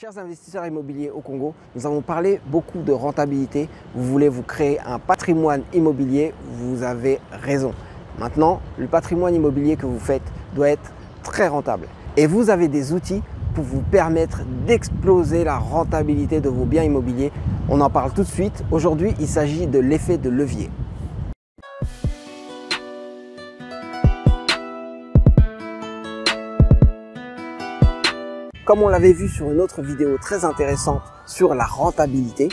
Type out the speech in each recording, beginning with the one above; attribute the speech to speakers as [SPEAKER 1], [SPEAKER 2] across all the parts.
[SPEAKER 1] Chers investisseurs immobiliers au Congo, nous avons parlé beaucoup de rentabilité. Vous voulez vous créer un patrimoine immobilier, vous avez raison. Maintenant, le patrimoine immobilier que vous faites doit être très rentable. Et vous avez des outils pour vous permettre d'exploser la rentabilité de vos biens immobiliers. On en parle tout de suite. Aujourd'hui, il s'agit de l'effet de levier. Comme on l'avait vu sur une autre vidéo très intéressante sur la rentabilité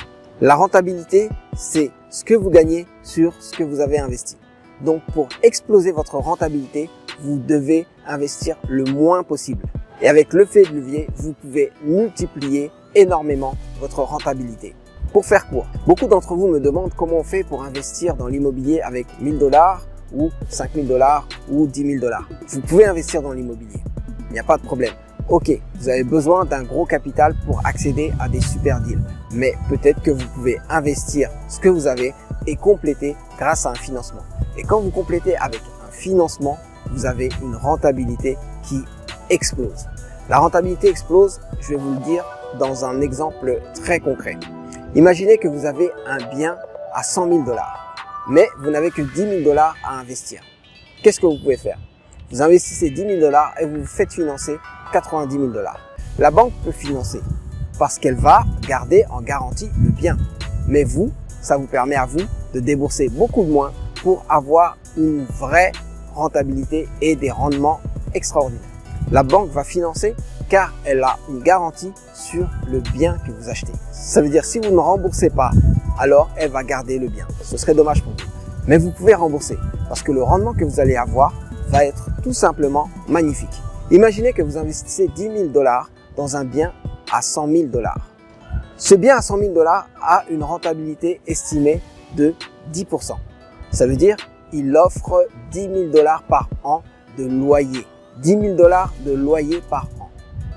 [SPEAKER 1] c'est ce que vous gagnez sur ce que vous avez investi. Donc pour exploser votre rentabilité, vous devez investir le moins possible. Et avec l'effet de levier, vous pouvez multiplier énormément votre rentabilité. Pour faire court, beaucoup d'entre vous me demandent comment on fait pour investir dans l'immobilier avec 1000 $ ou 5000 $ ou 10 000 $. Vous pouvez investir dans l'immobilier, il n'y a pas de problème. Ok, vous avez besoin d'un gros capital pour accéder à des super deals. Mais peut-être que vous pouvez investir ce que vous avez et compléter grâce à un financement. Et quand vous complétez avec un financement, vous avez une rentabilité qui explose. La rentabilité explose, je vais vous le dire dans un exemple très concret. Imaginez que vous avez un bien à 100 000 $, mais vous n'avez que 10 000 $ à investir. Qu'est-ce que vous pouvez faire? Vous investissez 10 000 $ et vous vous faites financer 90 000 $. La banque peut financer parce qu'elle va garder en garantie le bien. Mais vous, ça vous permet à vous de débourser beaucoup de moins pour avoir une vraie rentabilité et des rendements extraordinaires. La banque va financer car elle a une garantie sur le bien que vous achetez. Ça veut dire si vous ne remboursez pas, alors elle va garder le bien. Ce serait dommage pour vous. Mais vous pouvez rembourser parce que le rendement que vous allez avoir va être tout simplement magnifique. Imaginez que vous investissez 10 000 $ dans un bien à 100 000 $. Ce bien à 100 000 $ a une rentabilité estimée de 10%. Ça veut dire qu'il offre 10 000 $ par an de loyer. 10 000 $ de loyer par an.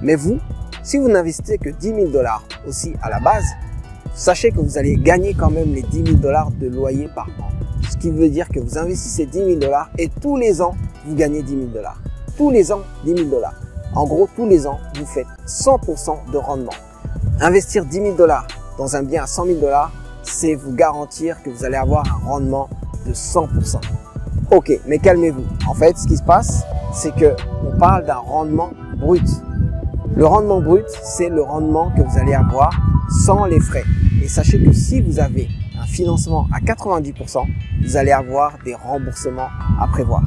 [SPEAKER 1] Mais vous, si vous n'investissez que 10 000 $ aussi à la base, sachez que vous allez gagner quand même les 10 000 $ de loyer par an. Ce qui veut dire que vous investissez 10 000 $ et tous les ans, vous gagnez 10 000 $. Tous les ans, 10 000 $. En gros, tous les ans, vous faites 100% de rendement. Investir 10 000 $ dans un bien à 100 000 $, c'est vous garantir que vous allez avoir un rendement de 100%. Ok, mais calmez-vous. En fait, ce qui se passe, c'est que on parle d'un rendement brut. Le rendement brut, c'est le rendement que vous allez avoir sans les frais. Et sachez que si vous avez un financement à 90%, vous allez avoir des remboursements à prévoir.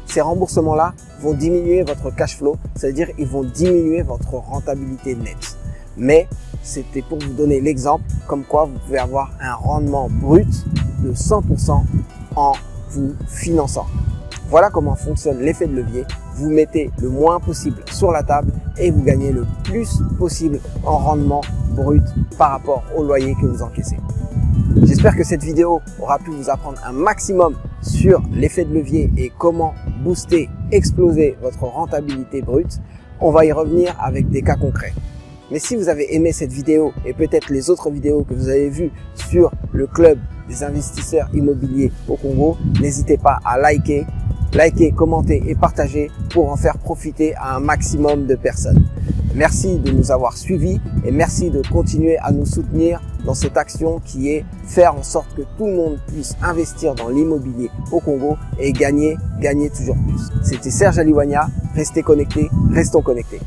[SPEAKER 1] Ces remboursements-là vont diminuer votre cash flow, c'est-à-dire ils vont diminuer votre rentabilité nette. Mais c'était pour vous donner l'exemple comme quoi vous pouvez avoir un rendement brut de 100% en vous finançant. Voilà comment fonctionne l'effet de levier. Vous mettez le moins possible sur la table et vous gagnez le plus possible en rendement brut par rapport au loyer que vous encaissez. J'espère que cette vidéo aura pu vous apprendre un maximum sur l'effet de levier et comment booster, exploser votre rentabilité brute. On va y revenir avec des cas concrets. Mais si vous avez aimé cette vidéo et peut-être les autres vidéos que vous avez vues sur le club des investisseurs immobiliers au Congo, n'hésitez pas à liker, commenter et partager pour en faire profiter à un maximum de personnes. Merci de nous avoir suivis et merci de continuer à nous soutenir dans cette action qui est faire en sorte que tout le monde puisse investir dans l'immobilier au Congo et gagner toujours plus. C'était Serge Aliwania. Restez connectés, restons connectés.